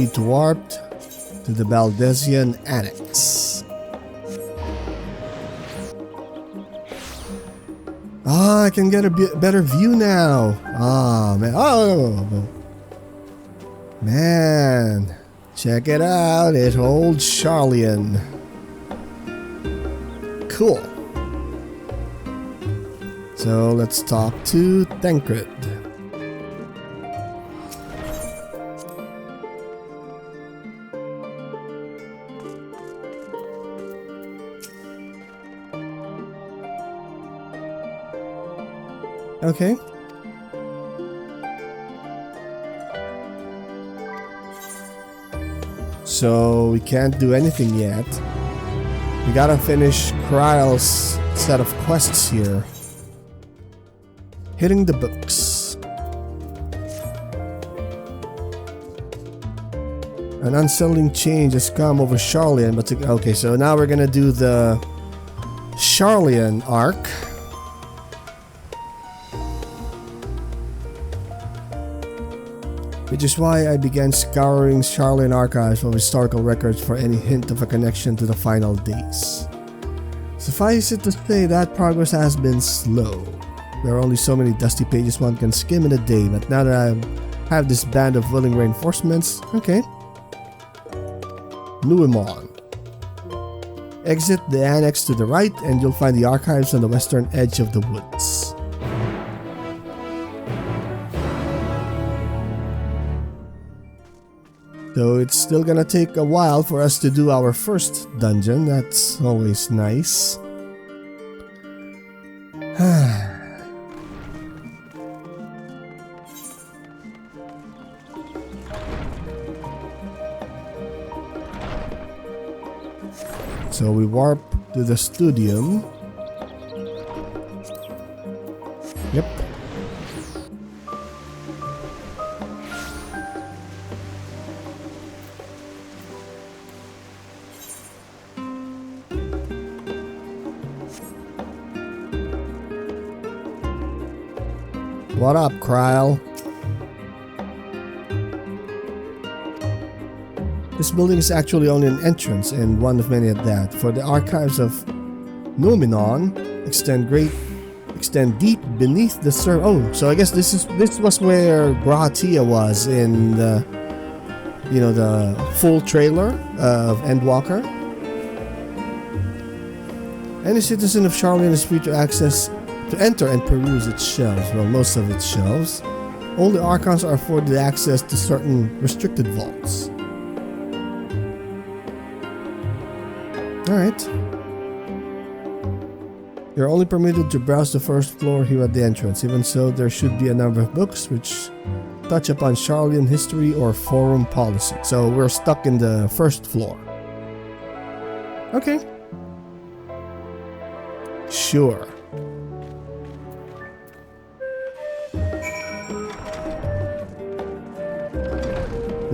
need to warp to the Baldesian Annex. Ah, I can get a better view now. Ah, man. Oh, man. Check it out. It holds Sharlayan. Cool. So let's talk to Tancred. Okay. So we can't do anything yet. We gotta finish Kryle's set of quests here. Hitting the books. An unsettling change has come over Sharlayan, but okay, so now we're gonna do the Sharlayan arc. Which is why I began scouring Sharlayan archives for historical records for any hint of a connection to the final days. Suffice it to say that progress has been slow. There are only so many dusty pages one can skim in a day, but now that I have this band of willing reinforcements, okay. Nuimon. Exit the annex to the right and you'll find the archives on the western edge of the woods. So it's still gonna take a while for us to do our first dungeon. That's always nice. So we warp to the studium. Yep. What up, Kryle? This building is actually only an entrance, and one of many at that, for the archives of Numenor extend deep beneath the surface. Oh, so I guess this was where Gratia was in the, you know, the full trailer of Endwalker. Any citizen of Sharlayan is free to enter and peruse its shelves. Well, most of its shelves. Only archons are afforded access to certain restricted vaults. Alright. You're only permitted to browse the first floor here at the entrance. Even so, there should be a number of books which touch upon Sharlayan history or forum policy. So we're stuck in the first floor. Okay. Sure.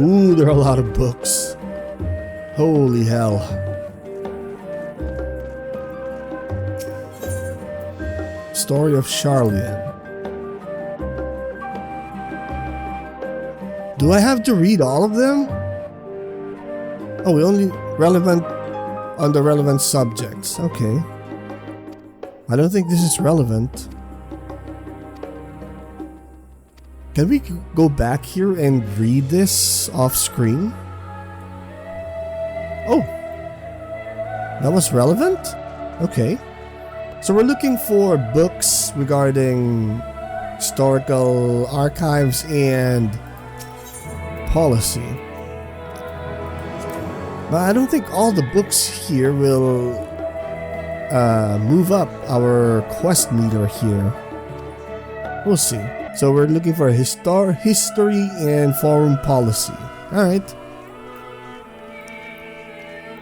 Ooh, there are a lot of books. Holy hell. Story of Sharlayan. Do I have to read all of them? Oh, we only relevant on the relevant subjects. Okay. I don't think this is relevant. Can we go back here and read this off screen? Oh. That was relevant? Okay. So we're looking for books regarding historical archives and policy. But I don't think all the books here will move up our quest meter here. We'll see. So we're looking for history and foreign policy. Alright.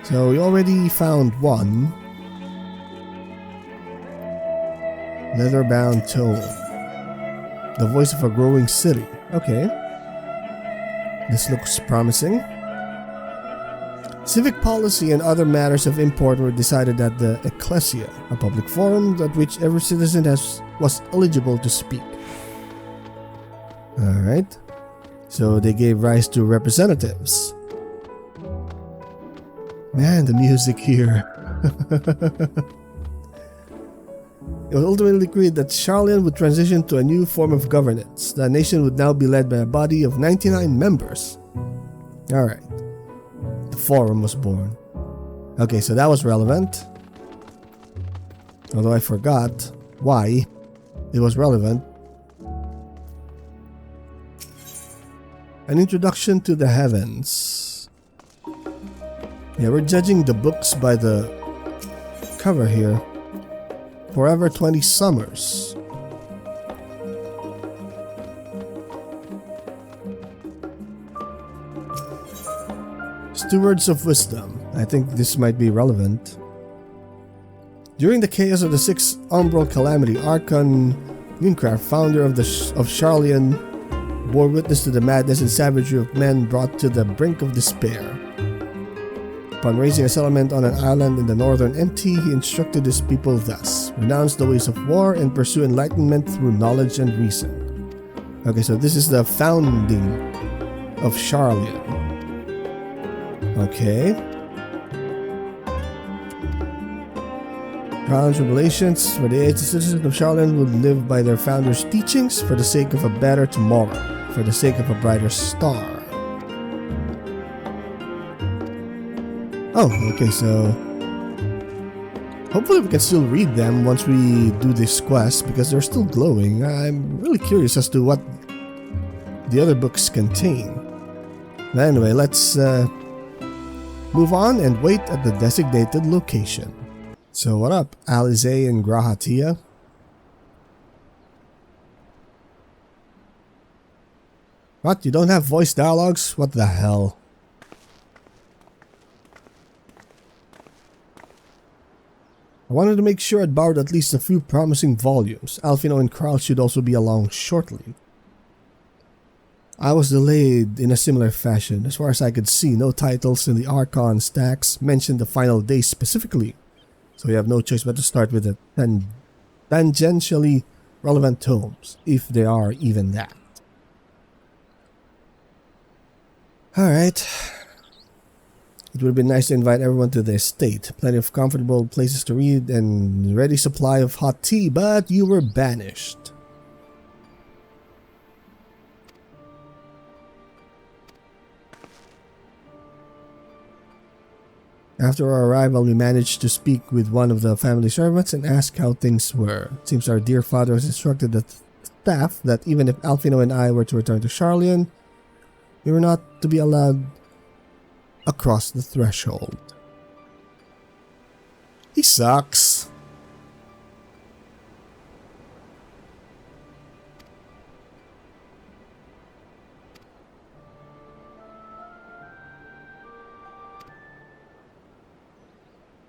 So we already found one. Leather-bound tome. The voice of a growing city. Okay. This looks promising. Civic policy and other matters of import were decided at the Ecclesia, a public forum at which every citizen was eligible to speak. Alright. So they gave rise to representatives. Man, the music here. It was ultimately agreed that Sharlayan would transition to a new form of governance. The nation would now be led by a body of 99 members. Alright. The forum was born. Okay, so that was relevant. Although I forgot why it was relevant. An introduction to the heavens. Yeah, we're judging the books by the cover here. Forever 20 Summers. Stewards of Wisdom. I think this might be relevant. During the chaos of the Sixth Umbral Calamity, Archon Mooncraft, founder of Sharlayan, bore witness to the madness and savagery of men brought to the brink of despair. Upon raising a settlement on an island in the northern MT, he instructed his people thus: renounce the ways of war and pursue enlightenment through knowledge and reason. Okay, so this is the founding of Sharlayan. Okay. Trials and tribulations, for the age citizens of Sharlayan would live by their founders' teachings for the sake of a better tomorrow, for the sake of a brighter star. Oh, okay, so hopefully we can still read them once we do this quest because they're still glowing. I'm really curious as to what the other books contain. But anyway, let's move on and wait at the designated location. So what up, Alize and Grahatia? What? You don't have voice dialogues? What the hell? I wanted to make sure I'd borrowed at least a few promising volumes. Alfino and Carl should also be along shortly. I was delayed in a similar fashion. As far as I could see, no titles in the Archon stacks mentioned the final day specifically. So we have no choice but to start with the tangentially relevant tomes, if they are even that. Alright. It would have been nice to invite everyone to the estate. Plenty of comfortable places to read and ready supply of hot tea, but you were banished. After our arrival, we managed to speak with one of the family servants and ask how things were. It seems our dear father has instructed the staff that even if Alfino and I were to return to Sharlayan, we were not to be allowed across the threshold. He sucks.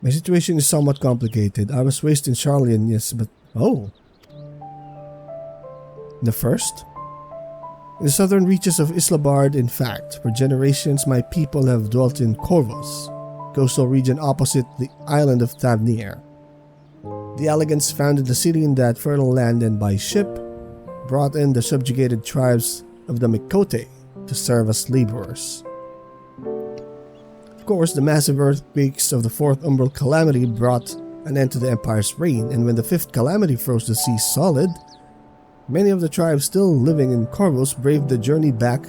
My situation is somewhat complicated. I was raised in Sharlayan, yes, but... Oh. The first? In the southern reaches of Islabard, in fact. For generations, my people have dwelt in Corvus, coastal region opposite the island of Tavnir. The Elegants founded the city in that fertile land and by ship, brought in the subjugated tribes of the Mikote to serve as laborers. Of course, the massive earthquakes of the Fourth Umbral Calamity brought an end to the Empire's reign, and when the Fifth Calamity froze the sea solid, many of the tribes still living in Corvus braved the journey back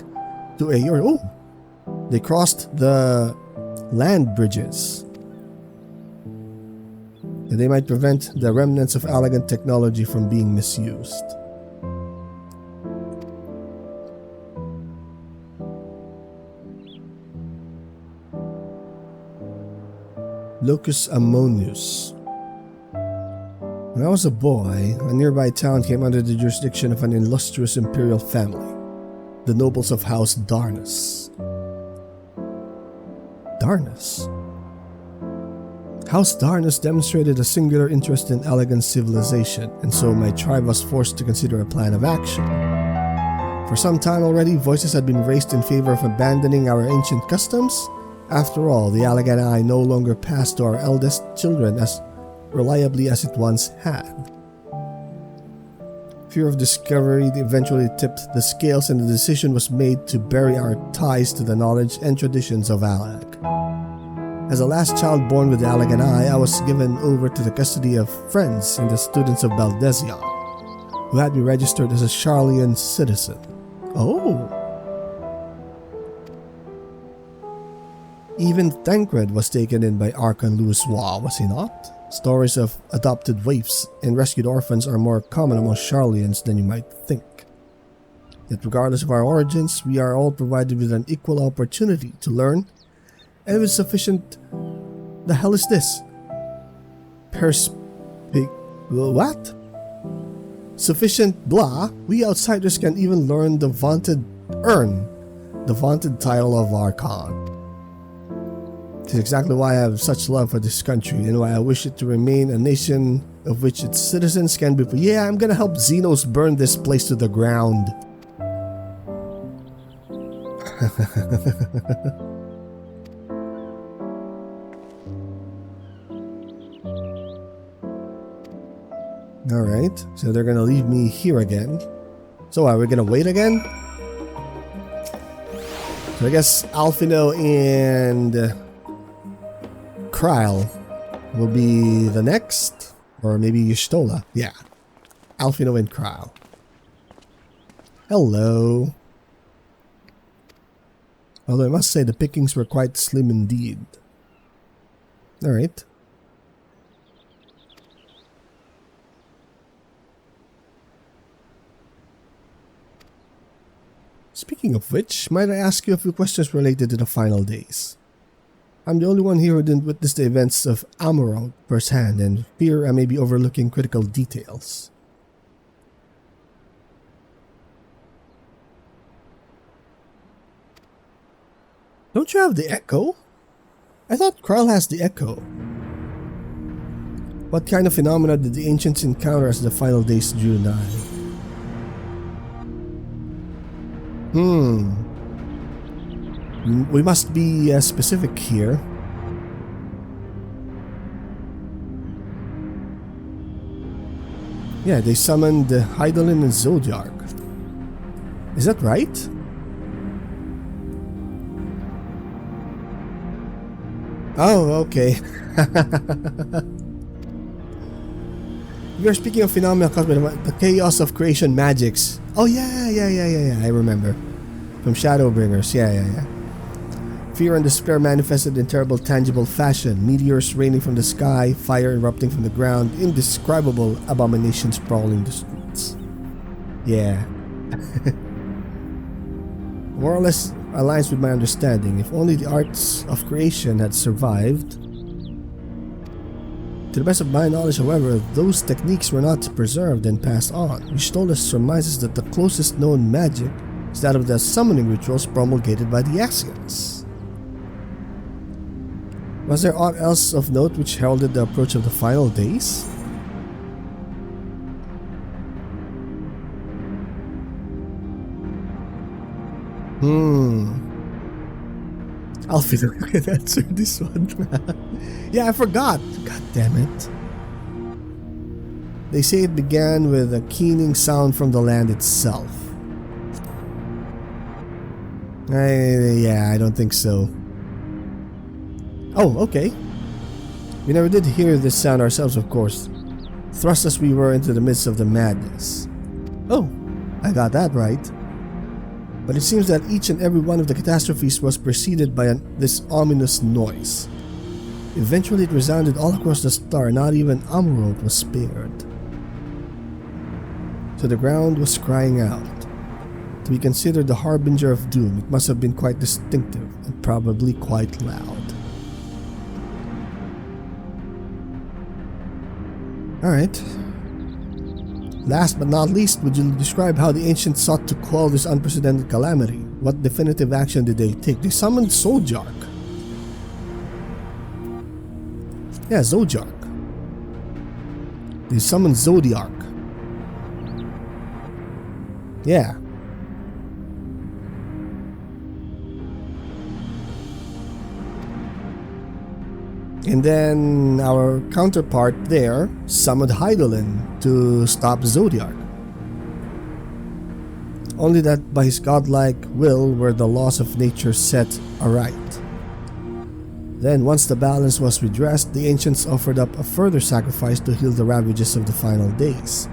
to Aeor. Oh! They crossed the land bridges, that they might prevent the remnants of elegant technology from being misused. Locus Ammonius. When I was a boy, a nearby town came under the jurisdiction of an illustrious imperial family, the nobles of House Darnus. Darnus? House Darnus demonstrated a singular interest in elegant civilization, and so my tribe was forced to consider a plan of action. For some time already, voices had been raised in favor of abandoning our ancient customs. After all, the Allegan Eye no longer passed to our eldest children as reliably as it once had. Fear of discovery eventually tipped the scales, and the decision was made to bury our ties to the knowledge and traditions of Alag. As a last child born with Alec and I was given over to the custody of friends and the students of Baldesion, who had me registered as a Sharlayan citizen. Oh! Even Tancred was taken in by Archon Louisoix, was he not? Stories of adopted waifs and rescued orphans are more common among Sharlayans than you might think. Yet regardless of our origins, we are all provided with an equal opportunity to learn, and with sufficient... The hell is this? What? Sufficient blah, we outsiders can even earn the vaunted title of Archon. This is exactly why I have such love for this country and why I wish it to remain a nation of which its citizens can be... Yeah, I'm gonna help Zenos burn this place to the ground. Alright, so they're gonna leave me here again. So are we gonna wait again? So I guess Alphino and Kryle will be the next, or maybe Y'shtola. Yeah, Alphino and Kryle. Hello. Although I must say the pickings were quite slim indeed. Alright. Speaking of which, might I ask you a few questions related to the final days? I'm the only one here who didn't witness the events of Amarant firsthand and fear I may be overlooking critical details. Don't you have the echo? I thought Kryle has the echo. What kind of phenomena did the ancients encounter as the final days drew nigh? We must be specific here. Yeah, they summoned Hydaelyn and Zodiark. Is that right? Oh, okay. We are speaking of phenomena caused by the chaos of creation magics. Oh yeah, I remember. From Shadowbringers, yeah. Fear and despair manifested in terrible tangible fashion, meteors raining from the sky, fire erupting from the ground, indescribable abominations prowling the streets. Yeah. More or less aligns with my understanding. If only the arts of creation had survived. To the best of my knowledge, however, those techniques were not preserved and passed on. Y'shtola surmises that the closest known magic is that of the summoning rituals promulgated by the Ascians. Was there aught else of note which heralded the approach of the final days? Alphino can answer this one. Yeah, I forgot. God damn it. They say it began with a keening sound from the land itself. Yeah, I don't think so. Oh, okay. We never did hear this sound ourselves, of course. Thrust as we were into the midst of the madness. Oh, I got that right. But it seems that each and every one of the catastrophes was preceded by this ominous noise. Eventually it resounded all across the star, not even Amarant was spared. So the ground was crying out. To be considered the harbinger of doom, it must have been quite distinctive and probably quite loud. Alright. Last but not least, would you describe how the ancients sought to quell this unprecedented calamity? What definitive action did they take? They summoned Zodiark. Yeah, Zodiark. They summoned Zodiark. Yeah. And then our counterpart there summoned Hydaelyn to stop Zodiark. Only that by his godlike will were the laws of nature set aright. Then, once the balance was redressed, the ancients offered up a further sacrifice to heal the ravages of the final days.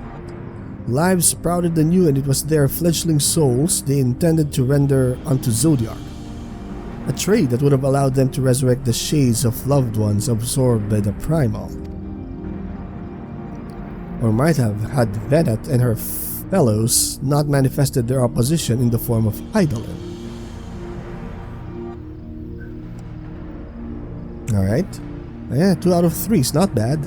Lives sprouted anew, and it was their fledgling souls they intended to render unto Zodiac, a trade that would have allowed them to resurrect the shades of loved ones absorbed by the primal. Or might have had Venet and her fellows not manifested their opposition in the form of Eidolon. Alright. Yeah, 2 out of 3 is not bad.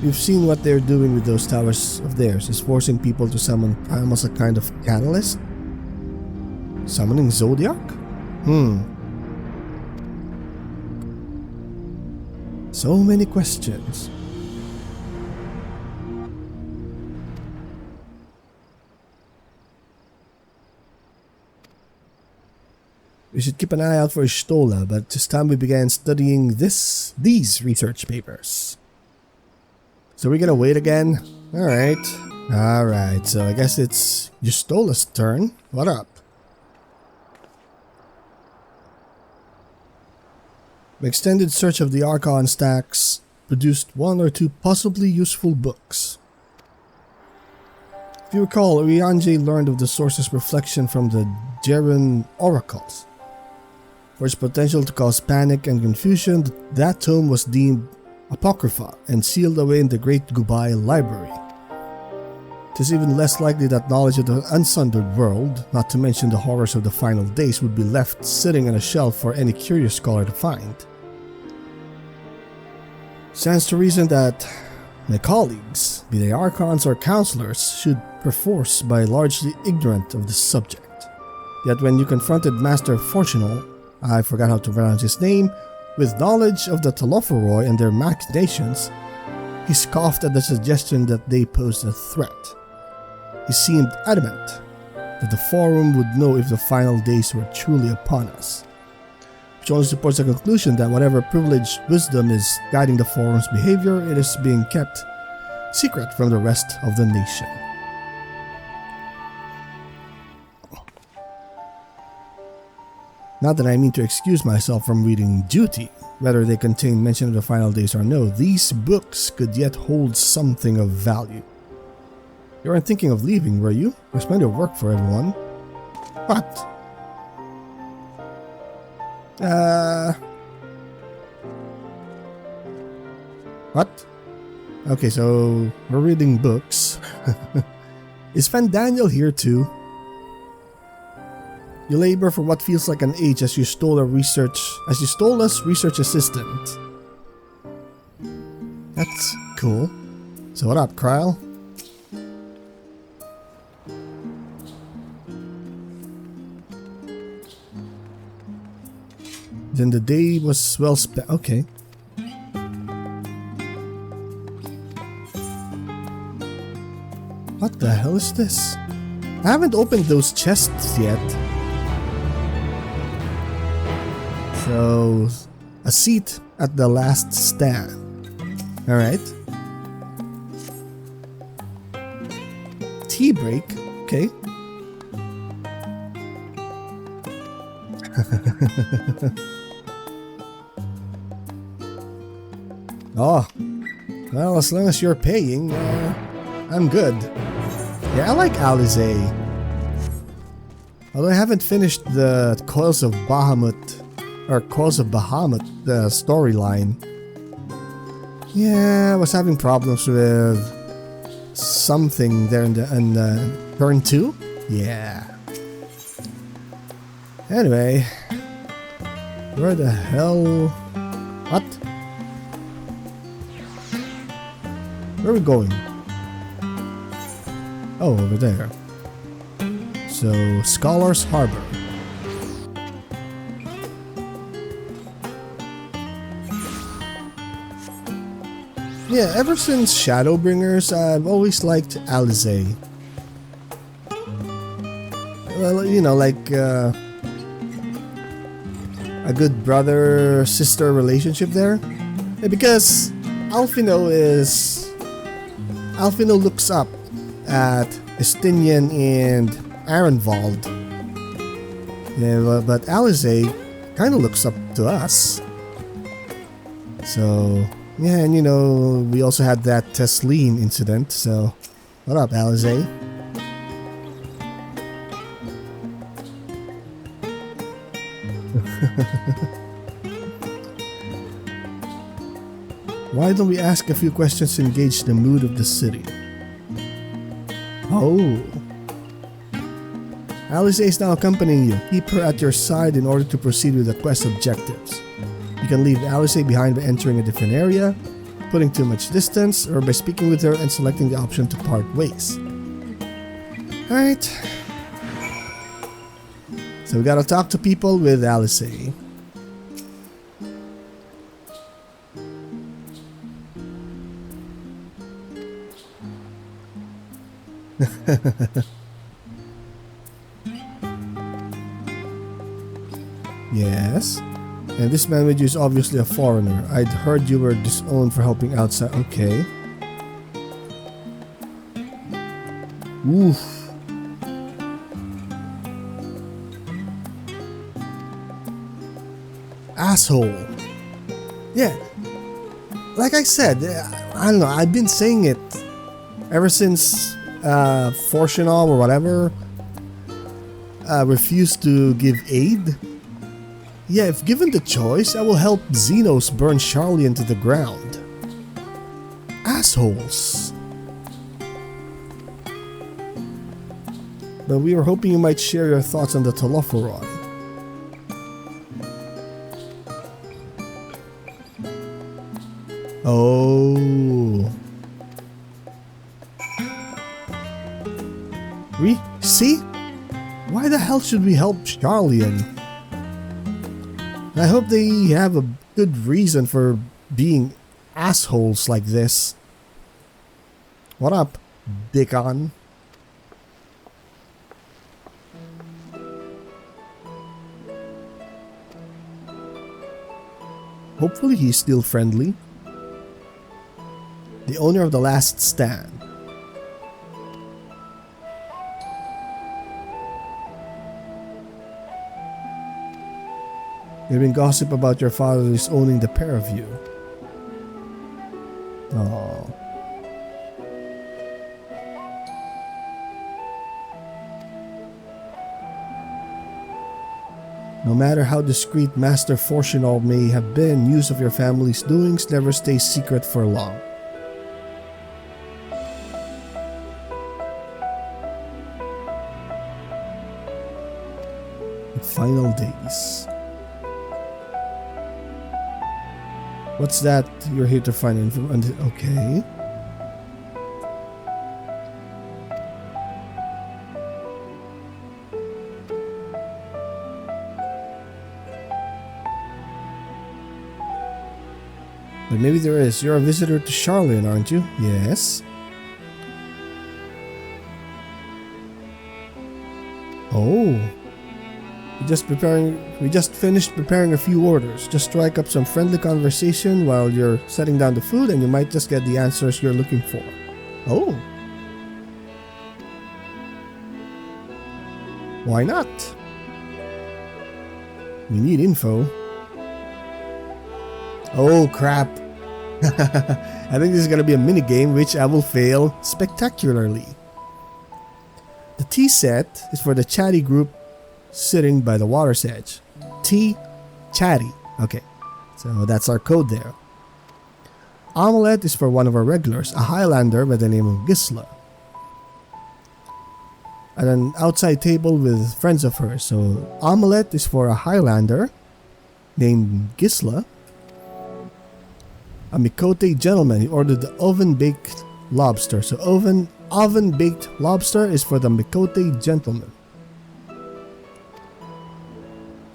You've seen what they're doing with those towers of theirs, is forcing people to summon Prime as a kind of catalyst? Summoning Zodiac? So many questions. We should keep an eye out for Ishtola, but it's time we began studying these research papers. So we're gonna wait again? Alright, so I guess it's Ystola's turn. What up? The extended search of the Archon stacks produced 1 or 2 possibly useful books. If you recall, Urianger learned of the source's reflection from the Jeren oracles. For its potential to cause panic and confusion, that tome was deemed apocrypha and sealed away in the Great Gubai Library. It is even less likely that knowledge of the unsundered world, not to mention the horrors of the final days, would be left sitting on a shelf for any curious scholar to find. Stands to reason that my colleagues, be they archons or counselors, should perforce be largely ignorant of the subject. Yet when you confronted Master Fortunal, I forgot how to pronounce his name, with knowledge of the Telophoroi and their machinations, he scoffed at the suggestion that they posed a threat. He seemed adamant that the Forum would know if the final days were truly upon us, which only supports the conclusion that whatever privileged wisdom is guiding the Forum's behavior, it is being kept secret from the rest of the nation. Not that I mean to excuse myself from reading Duty, whether they contain mention of the final days or no, these books could yet hold something of value. You weren't thinking of leaving, were you? There's plenty of work for everyone. What? What? Okay, so we're reading books. Is Van Daniel here too? You labor for what feels like an age as you stole us research assistant. That's cool. So what up, Kryle? Then the day was well spent. Okay. What the hell is this? I haven't opened those chests yet. So, a seat at the last stand. Alright. Tea break. Okay. Oh. Well, as long as you're paying, I'm good. Yeah, I like Alizé. Although I haven't finished the Coils of Bahamut the storyline. Yeah, I was having problems with something there in turn 2? Yeah. Anyway. Where the hell? What? Where are we going? Oh, over there. So, Scholar's Harbor. Yeah, ever since Shadowbringers, I've always liked Alizé. Well, you know, like a good brother-sister relationship there. Yeah, because Alphino looks up at Estinian and Arenvald. Yeah, but Alize kind of looks up to us. So, yeah, and you know, we also had that Tesleen incident, so what up, Alize? Why don't we ask a few questions to engage the mood of the city? Oh. Alice is now accompanying you. Keep her at your side in order to proceed with the quest objectives. You can leave Alice behind by entering a different area, putting too much distance, or by speaking with her and selecting the option to part ways. Alright. So we gotta talk to people with Alice. Yes. And this man with you is obviously a foreigner. I'd heard you were disowned for helping outside. Okay. Oof. Asshole. Yeah. Like I said, I don't know, I've been saying it ever since Fortunal or whatever refused to give aid. Yeah, if given the choice, I will help Zenos burn Sharlayan to the ground. Assholes. But we were hoping you might share your thoughts on the Telophoroi. Oh. See? Why the hell should we help Sharlayan? I hope they have a good reason for being assholes like this. What up, Dickon? Hopefully he's still friendly. The owner of the last stand. Hearing gossip about your father disowning the pair of you. Oh. No matter how discreet Master Fortunal may have been, news of your family's doings never stays secret for long. The final days. What's that? You're here to find information. Okay. But maybe there is. You're a visitor to Sharlayan, aren't you? Yes. Oh. We just finished preparing a few orders. Just strike up some friendly conversation while you're setting down the food and you might just get the answers you're looking for. Oh. Why not? We need info. Oh crap. I think this is gonna be a minigame which I will fail spectacularly. The tea set is for the chatty group sitting by the water's edge. Tea, chatty. Okay, so that's our code there. Omelette is for one of our regulars, a Highlander by the name of Gisla. And an outside table with friends of hers. So omelette is for a Highlander named Gisla. A Mikote gentleman, he ordered the oven-baked lobster. So oven-baked lobster is for the Mikote gentleman.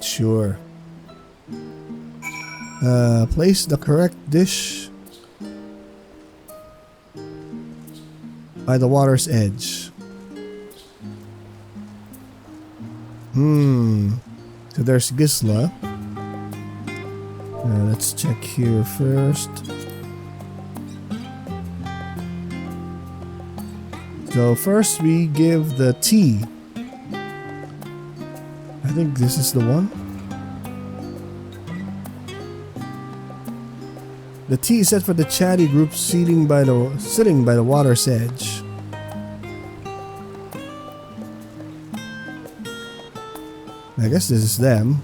Sure. Place the correct dish by the water's edge. So there's Gisla. Let's check here first. So first we give the tea think this is the one. The tea is set for the chatty group sitting by the water's edge. I guess this is them.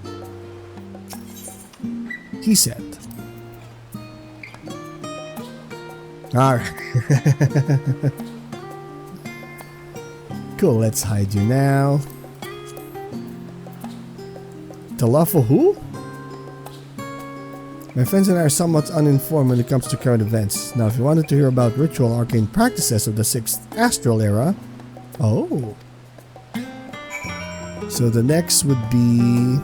Tea set. Alright. Cool, let's hide you now. Talafo who? My friends and I are somewhat uninformed when it comes to current events. Now, if you wanted to hear about ritual arcane practices of the 6th Astral Era... Oh. So the next would be...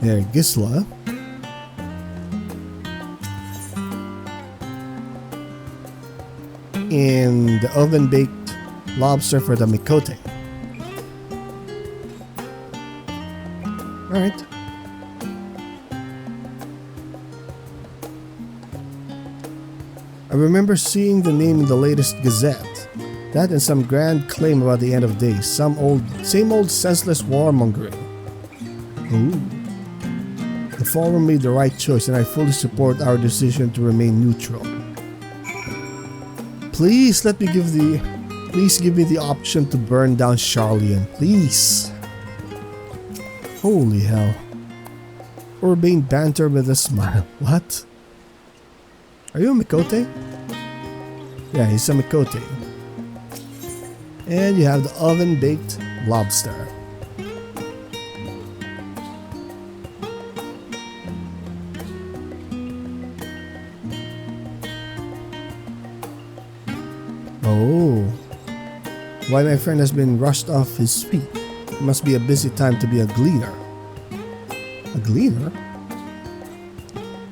There, Gisla. And the oven-baked lobster for the Mikote. Alright. I remember seeing the name in the latest Gazette. That and some grand claim about the end of days. Same old senseless warmongering. Ooh. The forum made the right choice and I fully support our decision to remain neutral. Please give me the option to burn down Sharlayan, please. Holy hell. Urbane banter with a smile. What? Are you a Mikote? Yeah, he's a Mikote. And you have the oven-baked lobster. Oh. Why my friend has been rushed off his feet. It must be a busy time to be a gleaner. A gleaner?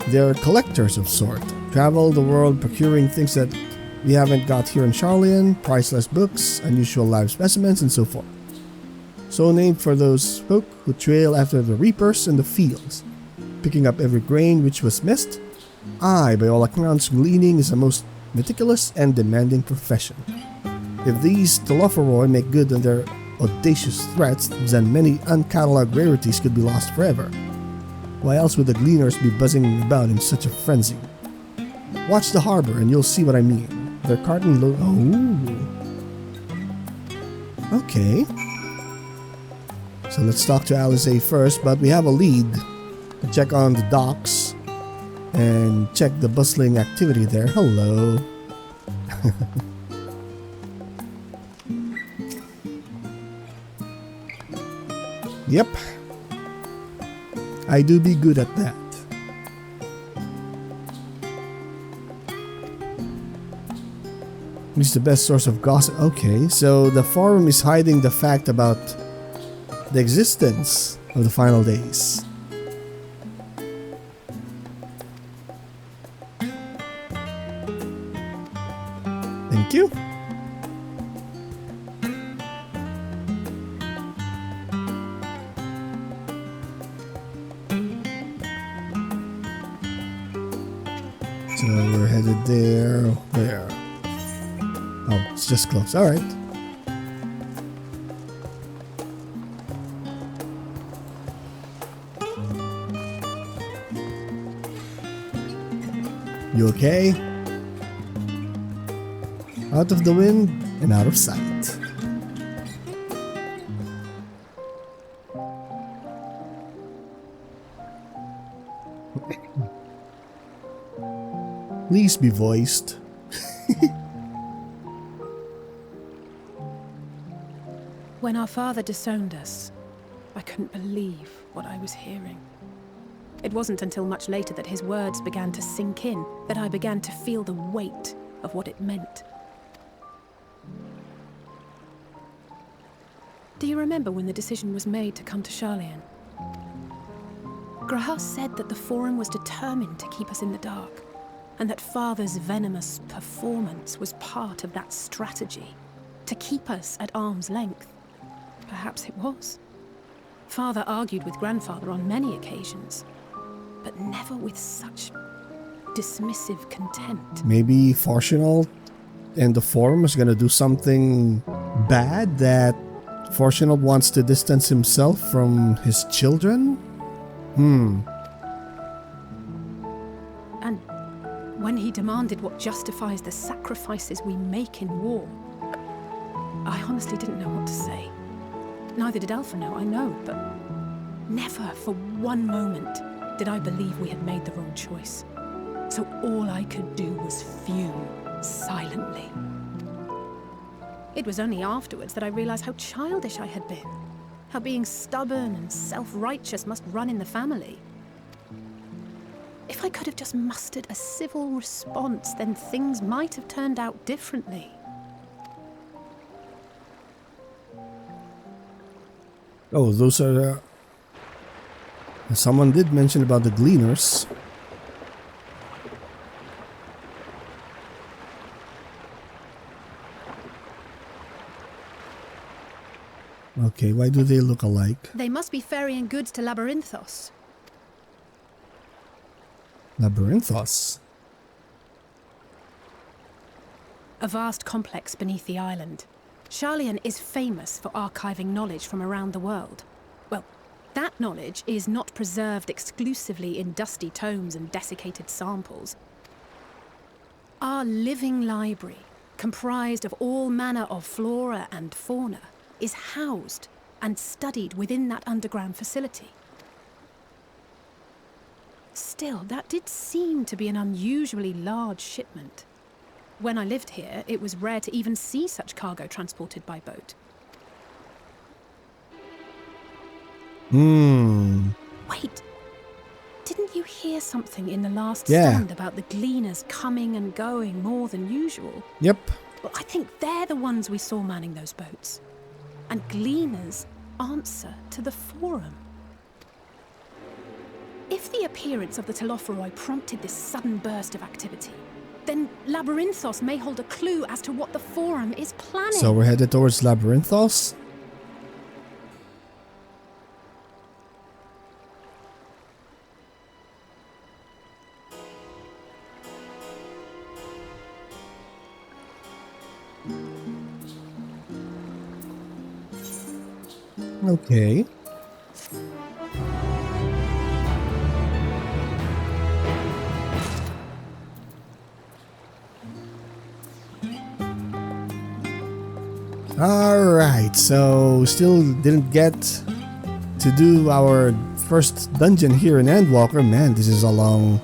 They're collectors of sort. Travel the world procuring things that we haven't got here in Sharlayan, priceless books, unusual live specimens, and so forth. So named for those folk who trail after the reapers in the fields, picking up every grain which was missed. By all accounts, gleaning is a most meticulous and demanding profession. If these Telophoroi make good on their audacious threats, then many uncatalogued rarities could be lost forever. Why else would the gleaners be buzzing about in such a frenzy? Watch the harbor and you'll see what I mean. Their carton load. Oh. Okay. So let's talk to Alize first, but we have a lead. Check on the docks and check the bustling activity there. Hello. Yep. I do be good at that. It's the best source of gossip. Okay, so the forum is hiding the fact about the existence of the final days. Thank you. So we're headed there. Where? Oh, it's just close. Alright. You okay? Out of the wind and out of sight. Please be voiced. When our father disowned us, I couldn't believe what I was hearing. It wasn't until much later that his words began to sink in, that I began to feel the weight of what it meant. Do you remember when the decision was made to come to Sharlayan? Grahas said that the Forum was determined to keep us in the dark, and that Father's venomous performance was part of that strategy, to keep us at arm's length. Perhaps it was. Father argued with Grandfather on many occasions, but never with such dismissive contempt. Maybe Fortunal and the Forum is gonna do something bad that Fortunate wants to distance himself from his children? And when he demanded what justifies the sacrifices we make in war, I honestly didn't know what to say. Neither did Alpha know, I know, but never for one moment did I believe we had made the wrong choice. So all I could do was fume silently. It was only afterwards that I realized how childish I had been, how being stubborn and self-righteous must run in the family. If I could have just mustered a civil response, then things might have turned out differently. Oh, those are... someone did mention about the Gleaners. Okay, why do they look alike? They must be ferrying goods to Labyrinthos. Labyrinthos? A vast complex beneath the island. Sharlayan is famous for archiving knowledge from around the world. Well, that knowledge is not preserved exclusively in dusty tomes and desiccated samples. Our living library, comprised of all manner of flora and fauna, is housed and studied within that underground facility. Still, that did seem to be an unusually large shipment. When I lived here, it was rare to even see such cargo transported by boat. Wait, didn't you hear something in the last stand about the Gleaners coming and going more than usual? Yep. Well, I think they're the ones we saw manning those boats. And Gleaners answer to the Forum. If the appearance of the Telophoroi prompted this sudden burst of activity, then Labyrinthos may hold a clue as to what the Forum is planning. So we're headed towards Labyrinthos? Okay. Alright, so still didn't get to do our first dungeon here in Endwalker. Man, this is a long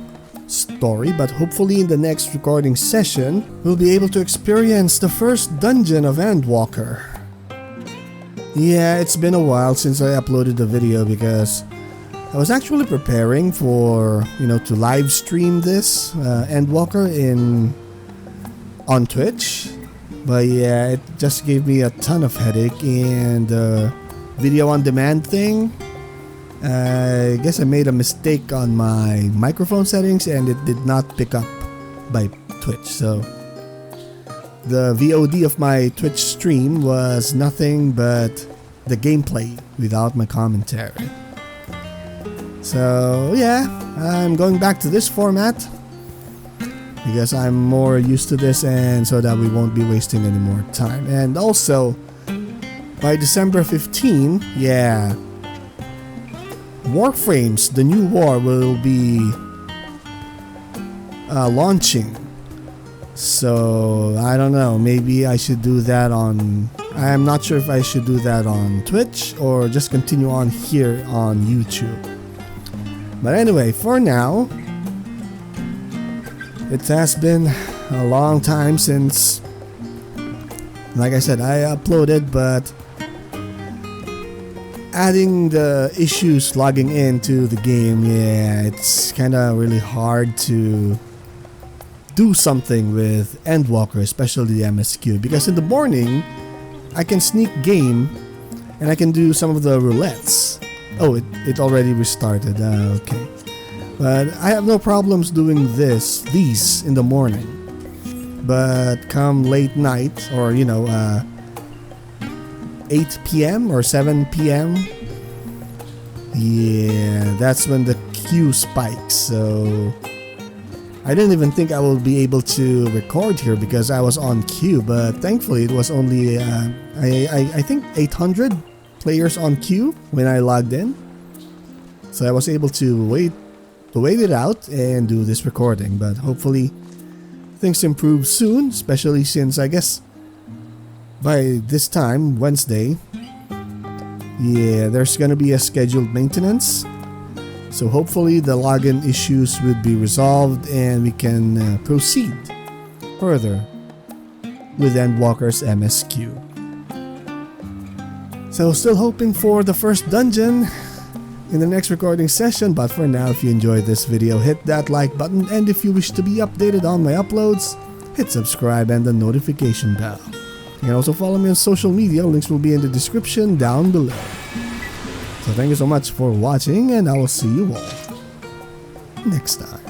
story, but hopefully in the next recording session, we'll be able to experience the first dungeon of Endwalker. Yeah, it's been a while since I uploaded the video because I was actually preparing for, to live stream this Endwalker on Twitch. But yeah, it just gave me a ton of headache, and the video on demand thing, I guess I made a mistake on my microphone settings and it did not pick up by Twitch. So the VOD of my Twitch stream was nothing but the gameplay without my commentary. So yeah, I'm going back to this format because I'm more used to this, and so that we won't be wasting any more time. And also, by December 15, yeah, Warframes, the new war, will be launching. So I don't know, maybe I should do that on... I'm not sure if I should do that on Twitch or just continue on here on YouTube. But anyway, for now, it has been a long time since, like I said, I uploaded, but adding the issues logging into the game, yeah, it's kind of really hard to do something with Endwalker, especially the MSQ, because in the morning I can sneak game and I can do some of the roulettes. Oh, it already restarted. Okay. But I have no problems doing these in the morning. But come late night, or 8 p.m. or 7 p.m. yeah, that's when the queue spikes. So I didn't even think I will be able to record here because I was on queue, but thankfully it was only I think 800 players on queue when I logged in. So I was able to wait it out and do this recording, but hopefully things improve soon, especially since I guess by this time, Wednesday, yeah, there's gonna be a scheduled maintenance. So hopefully the login issues will be resolved and we can proceed further with Endwalker's MSQ. So still hoping for the first dungeon in the next recording session, but for now, if you enjoyed this video, hit that like button, and if you wish to be updated on my uploads, hit subscribe and the notification bell. You can also follow me on social media, links will be in the description down below. So thank you so much for watching, and I will see you all next time.